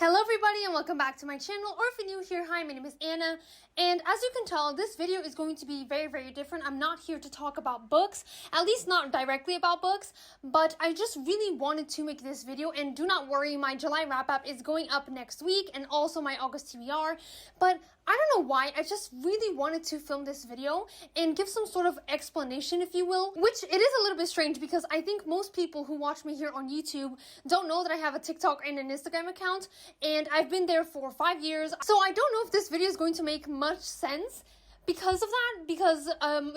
Hello everybody and welcome back to my channel, or if you're new here, hi, my name is Anna, and as you can tell, this video is going to be very different. I'm not here to talk about books, at least not directly about books, but I just really wanted to make this video, and do not worry, my July wrap-up is going up next week, and also my August TBR, but I don't know why, I just really wanted to film this video and give some sort of explanation, if you will, which it is a little bit strange because I think most people who watch me here on YouTube don't know that I have a TikTok and an Instagram account, and I've been there for 5 years, so I don't know if this video is going to make much sense because of that, because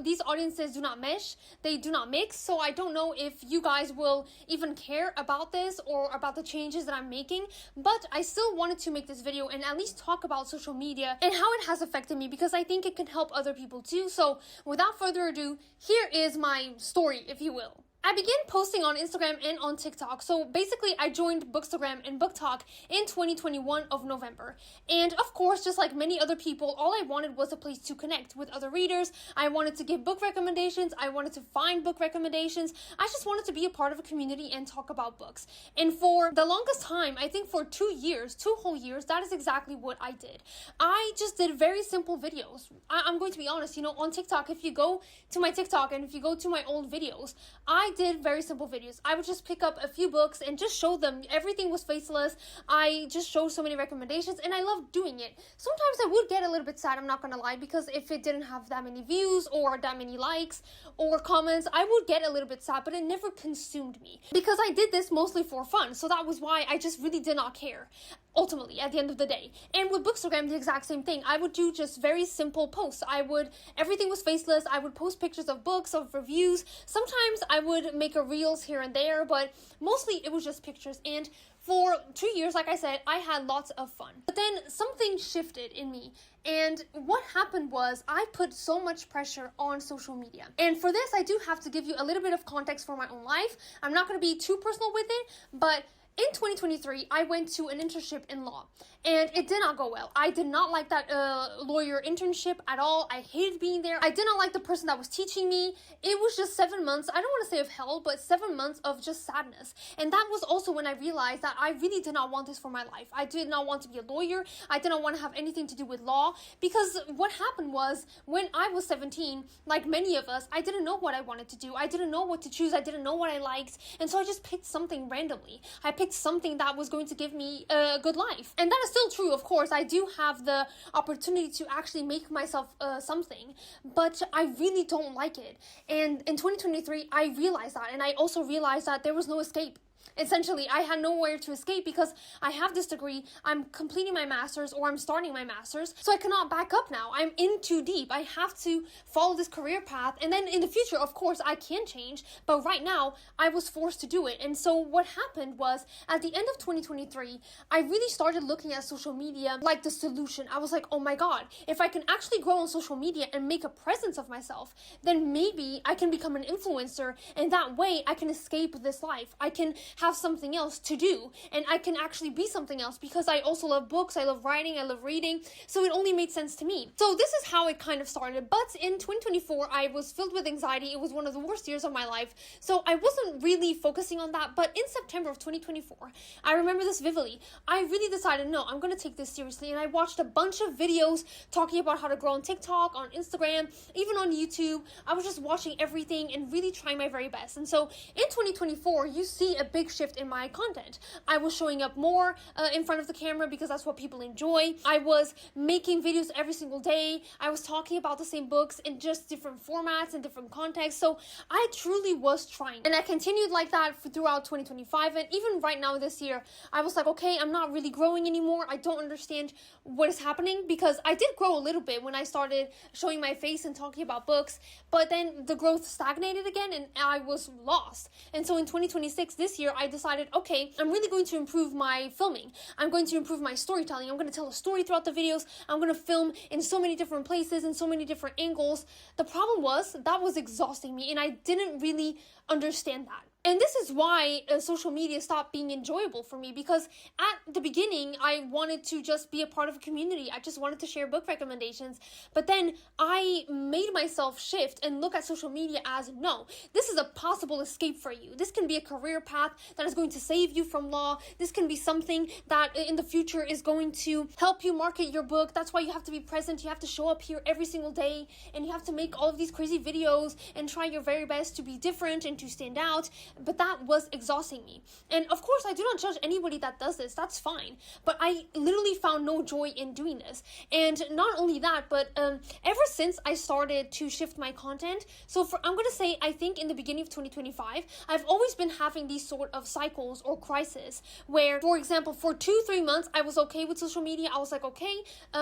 these audiences do not mesh, they do not mix, so I don't know if you guys will even care about this or about the changes that I'm making, but I still wanted to make this video and at least talk about social media and how it has affected me, because I think it can help other people too. So without further ado, here is my story, if you will. I began posting on Instagram and on TikTok. So basically, I joined Bookstagram and BookTok in 2021 of November. And of course, just like many other people, all I wanted was a place to connect with other readers. I wanted to give book recommendations. I wanted to find book recommendations. I just wanted to be a part of a community and talk about books. And for the longest time, I think for 2 years, 2 whole years, that is exactly what I did. I just did very simple videos. I'm going to be honest, on TikTok, if you go to my TikTok and if you go to my old videos, I did very simple videos. I would just pick up a few books and just show them. Everything was faceless. I just showed so many recommendations and I loved doing it. Sometimes I would get a little bit sad, I'm not gonna lie, because if it didn't have that many views or that many likes or comments, I would get a little bit sad, but it never consumed me because I did this mostly for fun. So that was why I just really did not care, ultimately, at the end of the day. And with Bookstagram, the exact same thing. I would do just very simple posts. Everything was faceless. I would post pictures of books, of reviews. Sometimes I would make a reels here and there, but mostly it was just pictures. And for 2 years, like I said, I had lots of fun. But then something shifted in me. And what happened was I put so much pressure on social media. And for this, I do have to give you a little bit of context for my own life. I'm not going to be too personal with it, but in 2023, I went to an internship in law, and it did not go well. I did not like that lawyer internship at all. I hated being there. I did not like the person that was teaching me. It was just 7 months, I don't want to say of hell, but 7 months of just sadness. And that was also when I realized that I really did not want this for my life. I did not want to be a lawyer. I did not want to have anything to do with law, because what happened was when I was 17, like many of us, I didn't know what I wanted to do. I didn't know what to choose. I didn't know what I liked. And so I just picked something randomly. I picked something that was going to give me a good life. And that is still true, of course. I do have the opportunity to actually make myself something, but I really don't like it. And in 2023, I realized that, and I also realized that there was no escape. Essentially, I had nowhere to escape because I have this degree, I'm completing my master's, or I'm starting my master's, so I cannot back up now. I'm in too deep. I have to follow this career path, and then in the future, of course, I can change, but right now, I was forced to do it. And so what happened was, at the end of 2023, I really started looking at social media like the solution. I was like, oh my god, if I can actually grow on social media and make a presence of myself, then maybe I can become an influencer, and that way I can escape this life. I can have something else to do, and I can actually be something else, because I also love books, I love writing, I love reading, so it only made sense to me. So this is how it kind of started. But in 2024, I was filled with anxiety. It was one of the worst years of my life, so I wasn't really focusing on that. But in September of 2024, I remember this vividly. I really decided, no, I'm going to take this seriously, and I watched a bunch of videos talking about how to grow on TikTok, on Instagram, even on YouTube. I was just watching everything and really trying my very best. And so in 2024, you see a big shift in my content. I was showing up more in front of the camera because that's what people enjoy. I was making videos every single day. I was talking about the same books in just different formats and different contexts. So I truly was trying. And I continued like that throughout 2025. And even right now this year, I was like, okay, I'm not really growing anymore. I don't understand what is happening, because I did grow a little bit when I started showing my face and talking about books, but then the growth stagnated again and I was lost. And so in 2026, this year, I decided, okay, I'm really going to improve my filming. I'm going to improve my storytelling. I'm going to tell a story throughout the videos. I'm going to film in so many different places and so many different angles. The problem was that was exhausting me, and I didn't really understand that. And this is why social media stopped being enjoyable for me, because at the beginning, I wanted to just be a part of a community. I just wanted to share book recommendations. But then I made myself shift and look at social media as, no, this is a possible escape for you. This can be a career path that is going to save you from law. This can be something that in the future is going to help you market your book. That's why you have to be present. You have to show up here every single day, and you have to make all of these crazy videos and try your very best to be different and to stand out. But that was exhausting me. And of course, I do not judge anybody that does this. That's fine. But I literally found no joy in doing this. And not only that, but ever since I started to shift my content, I'm going to say, I think in the beginning of 2025, I've always been having these sort of cycles or crises where, for example, for 2-3 months, I was okay with social media. I was like, okay,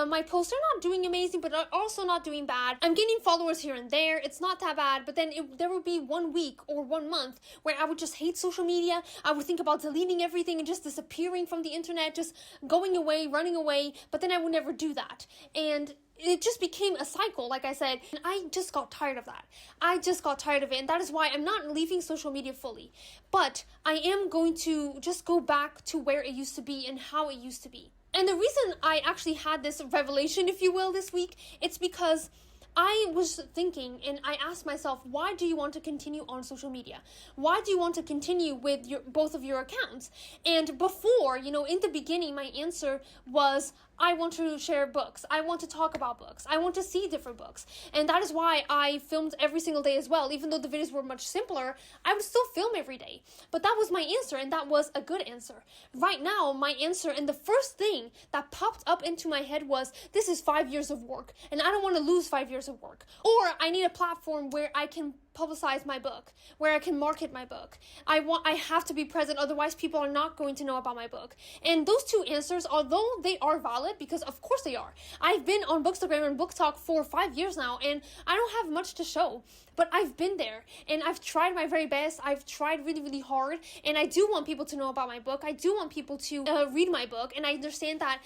my posts are not doing amazing, but are also not doing bad. I'm gaining followers here and there. It's not that bad. But then there would be 1 week or 1 month where I would just hate social media. I would think about deleting everything and just disappearing from the internet, just going away, running away, but then I would never do that. And it just became a cycle, like I said, and I just got tired of that. I just got tired of it, and that is why I'm not leaving social media fully. But I am going to just go back to where it used to be and how it used to be. And the reason I actually had this revelation, if you will, this week, it's because I was thinking, and I asked myself, why do you want to continue on social media? Why do you want to continue with both of your accounts? And before, in the beginning, my answer was, I want to share books. I want to talk about books. I want to see different books. And that is why I filmed every single day as well. Even though the videos were much simpler, I would still film every day. But that was my answer, and that was a good answer. Right now, my answer, and the first thing that popped up into my head was, this is 5 years of work, and I don't want to lose 5 years of work. Or I need a platform where I can publicize my book, where I can market my book. I have to be present, otherwise people are not going to know about my book. And those two answers, although they are valid, because of course they are. I've been on Bookstagram and Book Talk for 5 years now, and I don't have much to show, but I've been there, and I've tried my very best. I've tried really, really hard, and I do want people to know about my book. I do want people to read my book, and I understand that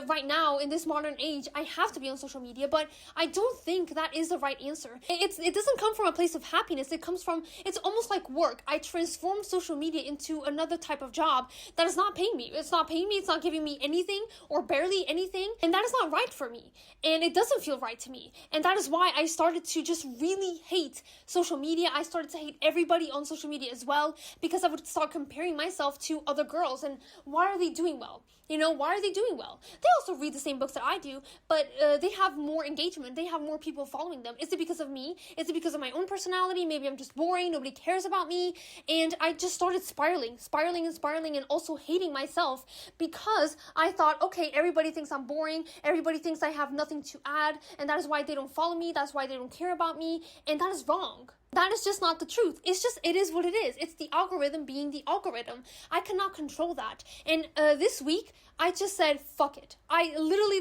right now, in this modern age, I have to be on social media, but I don't think that is the right answer. It doesn't come from a place of happiness. It comes from, it's almost like work. I transformed social media into another type of job that is not paying me. It's not paying me. It's not giving me anything or barely anything. And that is not right for me. And it doesn't feel right to me. And that is why I started to just really hate social media. I started to hate everybody on social media as well, because I would start comparing myself to other girls. And why are they doing well? Why are they doing well? They also read the same books that I do, but they have more engagement. They have more people following them. Is it because of me? Is it because of my own personality? Maybe I'm just boring. Nobody cares about me. And I just started spiraling, and also hating myself, because I thought, okay, everybody thinks I'm boring. Everybody thinks I have nothing to add. And that is why they don't follow me. That's why they don't care about me. And that is wrong. That is just not the truth. It is what it is. It's the algorithm being the algorithm. I cannot control that. And this week, I just said, fuck it.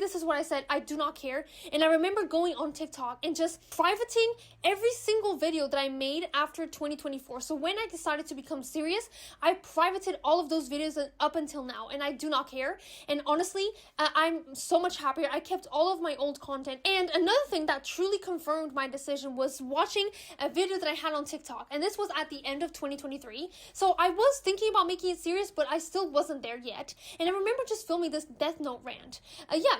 This is what I said. I do not care. And I remember going on TikTok and just privating every single video that I made after 2024. So when I decided to become serious, I privated all of those videos up until now. And I do not care. And honestly, I'm so much happier. I kept all of my old content. And another thing that truly confirmed my decision was watching a video that I had on TikTok, and this was at the end of 2023. So I was thinking about making it serious, but I still wasn't there yet. And I remember just filming this Death Note rant.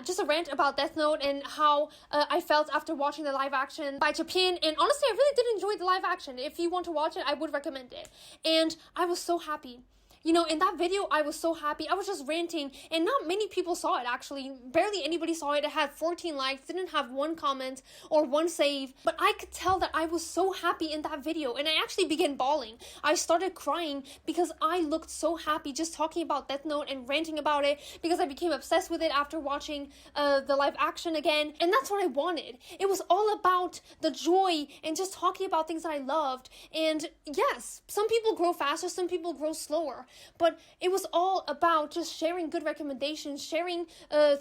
Just a rant about Death Note and how I felt after watching the live action by Japan. And honestly, I really did enjoy the live action. If you want to watch it, I would recommend it. And I was so happy. In that video, I was so happy. I was just ranting, and not many people saw it, actually. Barely anybody saw it. It had 14 likes, didn't have one comment or one save. But I could tell that I was so happy in that video, and I actually began bawling. I started crying because I looked so happy just talking about Death Note and ranting about it, because I became obsessed with it after watching the live action again. And that's what I wanted. It was all about the joy and just talking about things that I loved. And yes, some people grow faster, some people grow slower. but it was all about just sharing good recommendations, sharing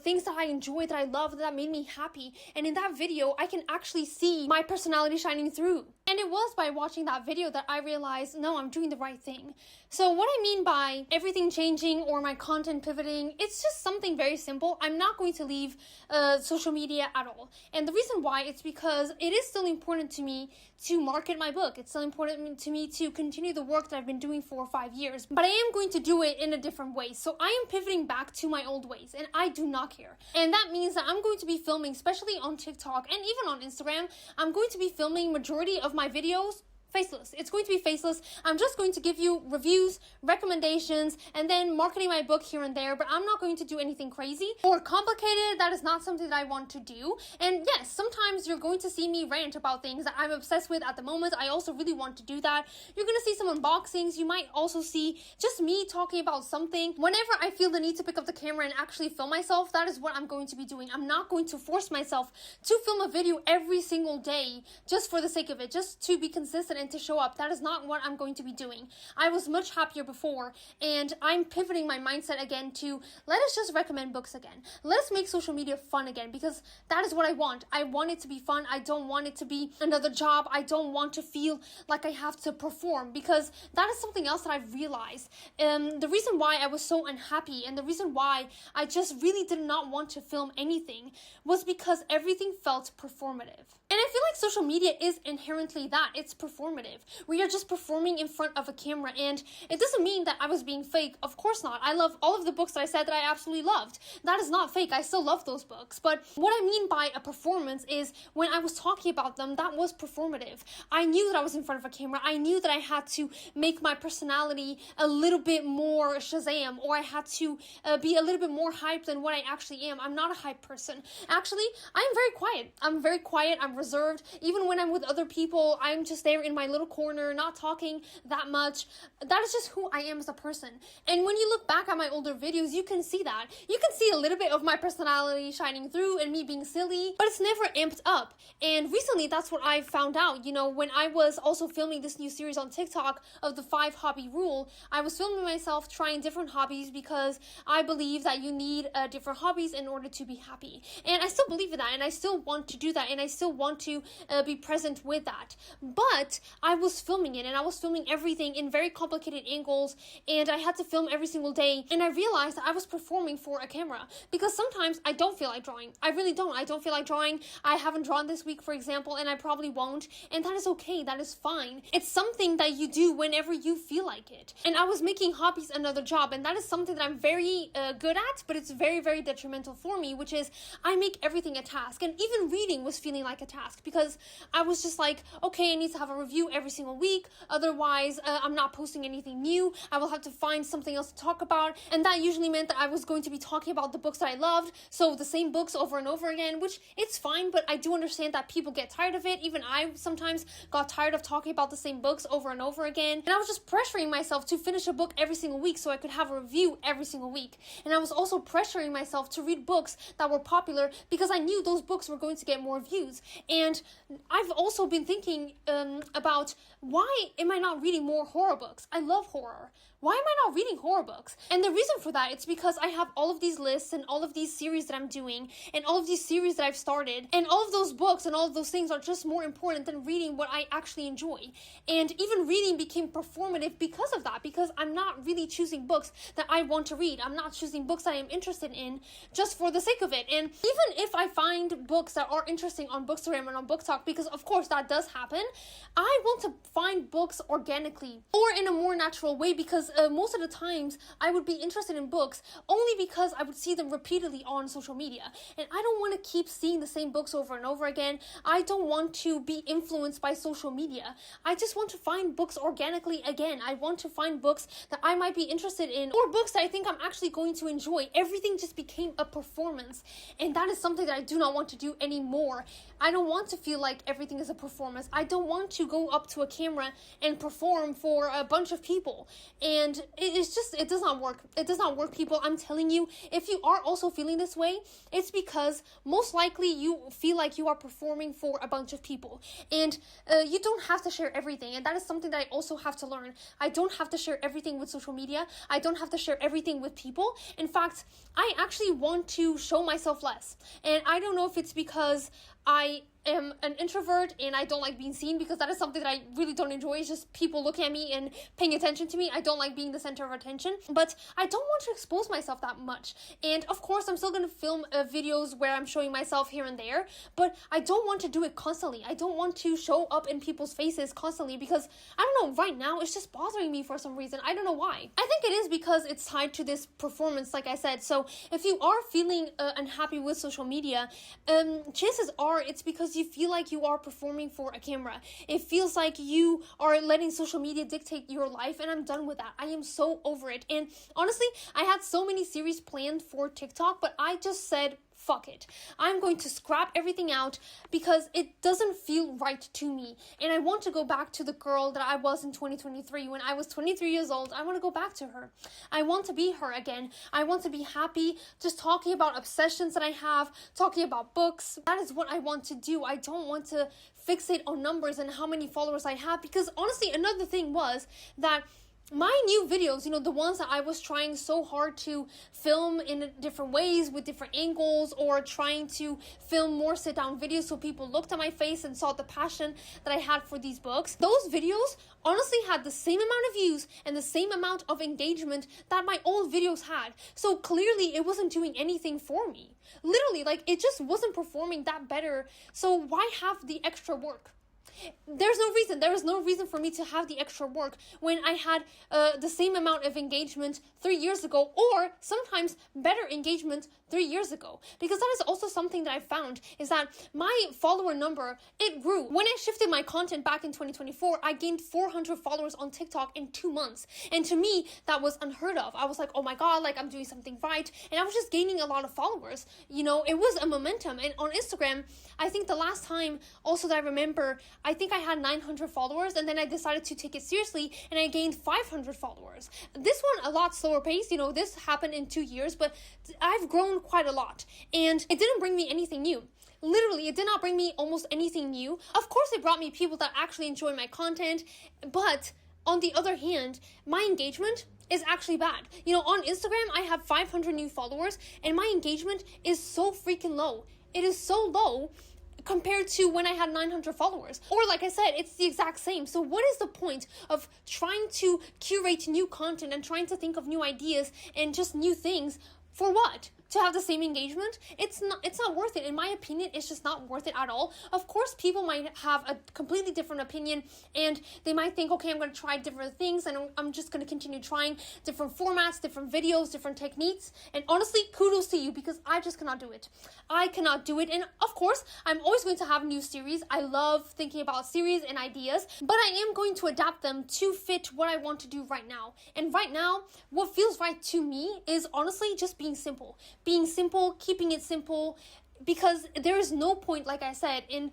things that I enjoyed, that I loved, that made me happy. And in that video, I can actually see my personality shining through. And it was by watching that video that I realized, no, I'm doing the right thing. So what I mean by everything changing or my content pivoting, it's just something very simple. I'm not going to leave social media at all. And the reason why, it's because it is still important to me to market my book. It's still important to me to continue the work that I've been doing for 5 years. But I am going to do it in a different way. So I am pivoting back to my old ways, and I do not care. And that means that I'm going to be filming, especially on TikTok and even on Instagram, I'm going to be filming majority of my videos faceless. It's going to be faceless. I'm just going to give you reviews, recommendations, and then marketing my book here and there, but I'm not going to do anything crazy or complicated. That is not something that I want to do. And yes, sometimes you're going to see me rant about things that I'm obsessed with at the moment. I also really want to do that. You're going to see some unboxings. You might also see just me talking about something. Whenever I feel the need to pick up the camera and actually film myself, that is what I'm going to be doing. I'm not going to force myself to film a video every single day just for the sake of it, just to be consistent and to show up. That is not what I'm going to be doing. I was much happier before, and I'm pivoting my mindset again to let us just recommend books again. Let's make social media fun again, because that is what I want. I want it to be fun. I don't want it to be another job. I don't want to feel like I have to perform, because that is something else that I've realized. The reason why I was so unhappy and the reason why I just really did not want to film anything was because everything felt performative. And I feel like social media is inherently that. It's performative. We are just performing in front of a camera, and it doesn't mean that I was being fake. Of course not. I love all of the books that I said that I absolutely loved. That is not fake. I still love those books. But what I mean by a performance is when I was talking about them, that was performative. I knew that I was in front of a camera. I knew that I had to make my personality a little bit more Shazam, or I had to be a little bit more hyped than what I actually am. I'm not a hype person. Actually, I am very quiet. I'm very quiet. I'm reserved. Even when I'm with other people, I'm just there in my little corner, not talking that much. That is just who I am as a person. And when you look back at my older videos, you can see that. You can see a little bit of my personality shining through and me being silly, but it's never amped up. And recently, that's what I found out. You know, when I was also filming this new series on TikTok of the 5 hobby rule, I was filming myself trying different hobbies because I believe that you need different hobbies in order to be happy. And I still believe in that, and I still want to do that, and I still want to be present with that. But I was filming it, and I was filming everything in very complicated angles, and I had to film every single day, and I realized that I was performing for a camera, because sometimes I don't feel like drawing. I really don't. I don't feel like drawing. I haven't drawn this week, for example, and I probably won't, and that is okay. That is fine. It's something that you do whenever you feel like it. And I was making hobbies another job, and that is something that I'm very good at, but it's very, very detrimental for me, which is I make everything a task, and even reading was feeling like a task, because I was just like, okay, I need to have a review every single week, otherwise I'm not posting anything new. I will have to find something else to talk about, and that usually meant that I was going to be talking about the books that I loved, so the same books over and over again, which it's fine, but I do understand that people get tired of it. Even I sometimes got tired of talking about the same books over and over again, and I was just pressuring myself to finish a book every single week so I could have a review every single week. And I was also pressuring myself to read books that were popular because I knew those books were going to get more views. And I've also been thinking about why am I not reading more horror books? I love horror. Why am I not reading horror books? And the reason for that, it's because I have all of these lists and all of these series that I'm doing and all of these series that I've started, and all of those books and all of those things are just more important than reading what I actually enjoy. And even reading became performative because of that, because I'm not really choosing books that I want to read. I'm not choosing books that I'm interested in just for the sake of it. And even if I find books that are interesting on Bookstagram and on BookTok, because of course that does happen, I want to find books organically or in a more natural way, because most of the times I would be interested in books only because I would see them repeatedly on social media, and I don't want to keep seeing the same books over and over again. I don't want to be influenced by social media. I just want to find books organically again. I want to find books that I might be interested in, or books that I think I'm actually going to enjoy. Everything just became a performance, and that is something that I do not want to do anymore. I don't want to feel like everything is a performance. I don't want to go up to a camera and perform for a bunch of people. And and it does not work. It does not work, people. I'm telling you, if you are also feeling this way, it's because most likely you feel like you are performing for a bunch of people, and you don't have to share everything, and that is something that I also have to learn. I don't have to share everything with social media. I don't have to share everything with people. In fact, I actually want to show myself less, and I don't know if it's because I am an introvert and I don't like being seen, because that is something that I really don't enjoy. It's just people looking at me and paying attention to me. I don't like being the center of attention, but I don't want to expose myself that much. And of course, I'm still going to film videos where I'm showing myself here and there, but I don't want to do it constantly. I don't want to show up in people's faces constantly, because I don't know, right now it's just bothering me for some reason. I don't know why. I think it is because it's tied to this performance, like I said. So if you are feeling unhappy with social media, chances are it's because you feel like you are performing for a camera. It feels like you are letting social media dictate your life, and I'm done with that. I am so over it. And honestly, I had so many series planned for TikTok, but I just said, fuck it. I'm going to scrap everything out because it doesn't feel right to me. And I want to go back to the girl that I was in 2023. When I was 23 years old, I want to go back to her. I want to be her again. I want to be happy, just talking about obsessions that I have, talking about books. That is what I want to do. I don't want to fixate on numbers and how many followers I have, because honestly, another thing was that my new videos, the ones that I was trying so hard to film in different ways with different angles, or trying to film more sit-down videos so people looked at my face and saw the passion that I had for these books, those videos honestly had the same amount of views and the same amount of engagement that my old videos had. So clearly it wasn't doing anything for me. Literally, it just wasn't performing that better. So why have the extra work? There is no reason for me to have the extra work when I had the same amount of engagement 3 years ago, or sometimes better engagement 3 years ago. Because that is also something that I found, is that my follower number, it grew. When I shifted my content back in 2024, I gained 400 followers on TikTok in 2 months. And to me, that was unheard of. I was like, oh my God, I'm doing something right. And I was just gaining a lot of followers. It was a momentum. And on Instagram, I think the last time also that I remember, I think I had 900 followers, and then I decided to take it seriously and I gained 500 followers. This one a lot slower pace, this happened in 2 years, but I've grown quite a lot, and it didn't bring me anything new. Literally, it did not bring me almost anything new. Of course, it brought me people that actually enjoy my content, but on the other hand, my engagement is actually bad. On Instagram, I have 500 new followers, and my engagement is so freaking low. It is so low compared to when I had 900 followers. Or like I said, it's the exact same. So what is the point of trying to curate new content and trying to think of new ideas and just new things? For what? To have the same engagement? It's not worth it. In my opinion, it's just not worth it at all. Of course, people might have a completely different opinion, and they might think, okay, I'm going to try different things, and I'm just going to continue trying different formats, different videos, different techniques. And honestly, kudos to you, because I just cannot do it. I cannot do it. And of course, I'm always going to have new series. I love thinking about series and ideas, but I am going to adapt them to fit what I want to do right now. And right now, what feels right to me is honestly just being simple. Being simple, keeping it simple, because there is no point, like I said, in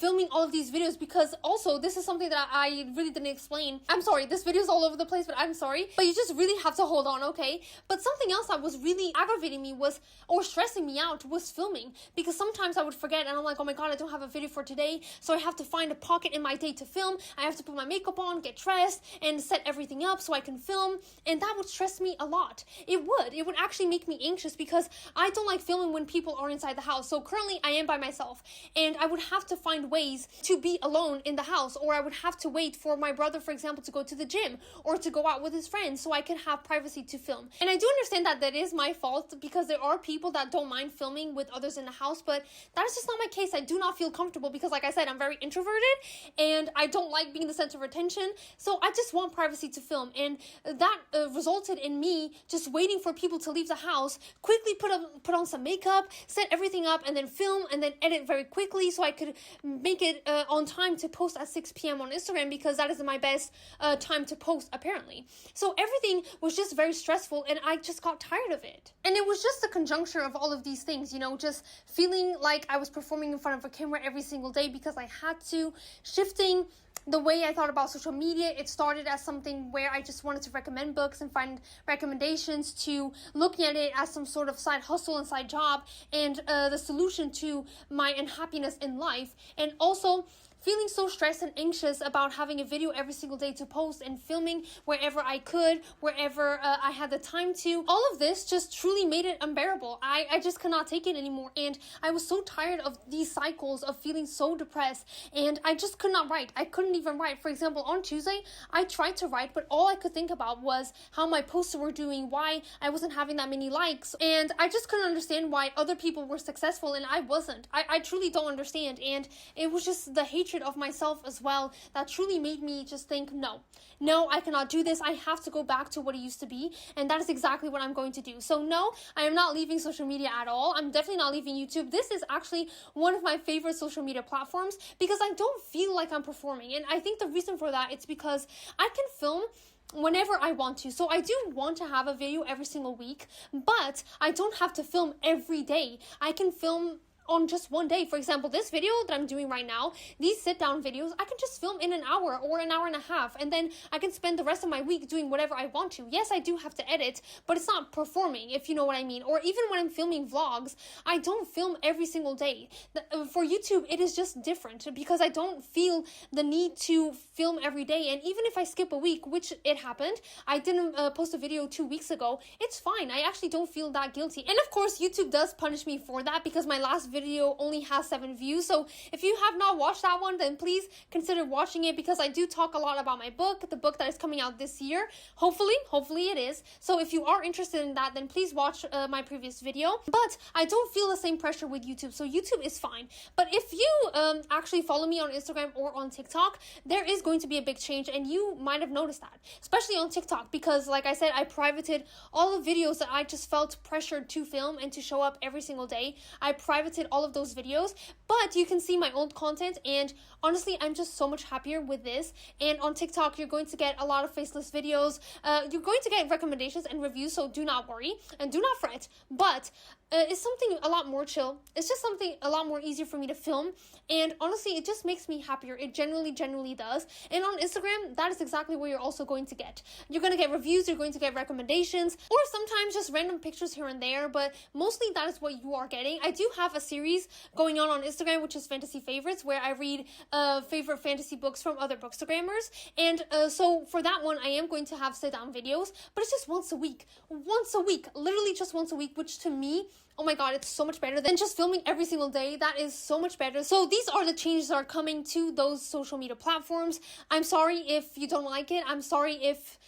filming all of these videos, because also this is something that I really didn't explain. I'm sorry, this video is all over the place, but I'm sorry. But you just really have to hold on, okay? But something else that was really aggravating me or stressing me out was filming, because sometimes I would forget and I'm like, oh my God, I don't have a video for today, so I have to find a pocket in my day to film. I have to put my makeup on, get dressed, and set everything up so I can film, and that would stress me a lot. It would actually make me anxious, because I don't like filming when people are inside the house. So currently I am by myself, and I would have to find ways to be alone in the house, or I would have to wait for my brother, for example, to go to the gym or to go out with his friends so I could have privacy to film. And I do understand that is my fault, because there are people that don't mind filming with others in the house, but that is just not my case. I do not feel comfortable, because like I said, I'm very introverted and I don't like being the center of attention, so I just want privacy to film. And that resulted in me just waiting for people to leave the house, quickly put on some makeup, set everything up, and then film, and then edit very quickly so I could make it on time to post at 6 p.m. on Instagram, because that is my best time to post, apparently. So everything was just very stressful, and I just got tired of it. And it was just a conjuncture of all of these things, just feeling like I was performing in front of a camera every single day because I had to, shifting the way I thought about social media. It started as something where I just wanted to recommend books and find recommendations, to looking at it as some sort of side hustle and side job, and the solution to my unhappiness in life, and also feeling so stressed and anxious about having a video every single day to post and filming wherever I could, wherever I had the time to. All of this just truly made it unbearable. I just could not take it anymore, and I was so tired of these cycles of feeling so depressed, and I just could not write. I couldn't even write. For example, on Tuesday, I tried to write, but all I could think about was how my posts were doing, why I wasn't having that many likes, and I just couldn't understand why other people were successful and I wasn't. I truly don't understand, and it was just the hatred of myself as well that truly made me just think, no, I cannot do this. I have to go back to what it used to be, and that is exactly what I'm going to do. So no, I am not leaving social media at all. I'm definitely not leaving YouTube. This is actually one of my favorite social media platforms because I don't feel like I'm performing, and I think the reason for that is because I can film whenever I want to. So I do want to have a video every single week, but I don't have to film every day. I can film on just one day. For example, this video that I'm doing right now, these sit down videos, I can just film in an hour or an hour and a half, and then I can spend the rest of my week doing whatever I want to. Yes, I do have to edit, but it's not performing, if you know what I mean. Or even when I'm filming vlogs, I don't film every single day. For YouTube, it is just different because I don't feel the need to film every day. And even if I skip a week, which it happened, I didn't post a video 2 weeks ago, it's fine. I actually don't feel that guilty. And of course, YouTube does punish me for that because my last video only has 7 views. So if you have not watched that one, then please consider watching it because I do talk a lot about my book, the book that is coming out this year. Hopefully it is. So if you are interested in that, then please watch my previous video. But I don't feel the same pressure with YouTube, so YouTube is fine. But if you actually follow me on Instagram or on TikTok, there is going to be a big change, and you might have noticed that, especially on TikTok, because like I said, I privated all the videos that I just felt pressured to film and to show up every single day. I privated all of those videos, but you can see my old content, and honestly, I'm just so much happier with this. And on TikTok, you're going to get a lot of faceless videos. You're going to get recommendations and reviews, so do not worry and do not fret. But it's something a lot more chill. It's just something a lot more easier for me to film, and honestly, it just makes me happier. It genuinely does. And on Instagram, that is exactly what you're also going to get. You're going to get reviews, you're going to get recommendations, or sometimes just random pictures here and there, but mostly that is what you are getting. I do have a series going on Instagram, which is Fantasy Favorites, where I read favorite fantasy books from other bookstagrammers, and so for that one, I am going to have sit-down videos, but it's just once a week, literally just once a week, which to me, oh my god, it's so much better than just filming every single day. That is so much better. So these are the changes that are coming to those social media platforms. I'm sorry if you don't like it. I'm sorry if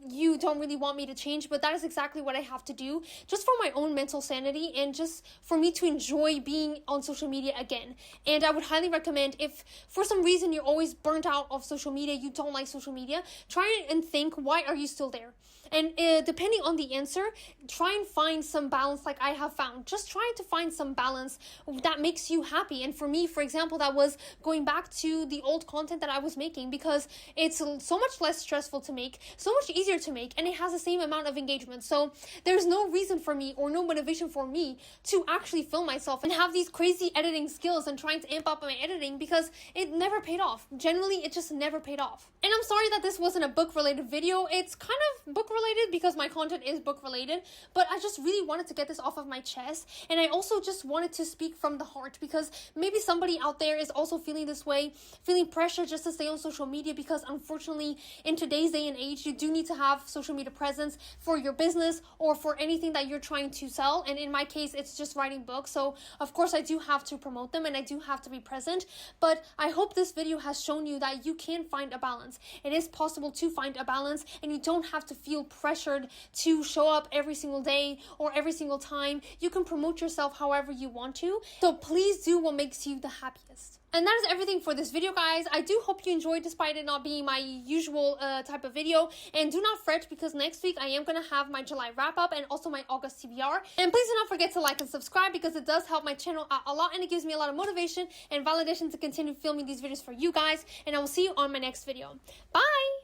you don't really want me to change, but that is exactly what I have to do, just for my own mental sanity and just for me to enjoy being on social media again. And I would highly recommend, if for some reason you're always burnt out of social media, you don't like social media, try and think, why are you still there? And depending on the answer, try and find some balance like I have found. Just try to find some balance that makes you happy. And for me, for example, that was going back to the old content that I was making, because it's so much less stressful to make, so much easier to make, and it has the same amount of engagement. So there's no reason for me, or no motivation for me, to actually film myself and have these crazy editing skills and trying to amp up my editing, because it never paid off. Generally, it just never paid off. And I'm sorry that this wasn't a book-related video. It's kind of book-related because my content is book-related, but I just really wanted to get this off of my chest, and I also just wanted to speak from the heart, because maybe somebody out there is also feeling this way, feeling pressure just to stay on social media, because unfortunately, in today's day and age, you do need to have social media presence for your business or for anything that you're trying to sell. And in my case, it's just writing books, so of course I do have to promote them and I do have to be present. But I hope this video has shown you that you can find a balance. It is possible to find a balance, and you don't have to feel pressured to show up every single day or every single time. You can promote yourself however you want to, so please do what makes you the happiest. And that is everything for this video, guys. I do hope you enjoyed, despite it not being my usual type of video. And do not fret, because next week I am going to have my July wrap-up and also my August TBR. And please do not forget to like and subscribe, because it does help my channel out a lot, and it gives me a lot of motivation and validation to continue filming these videos for you guys. And I will see you on my next video. Bye!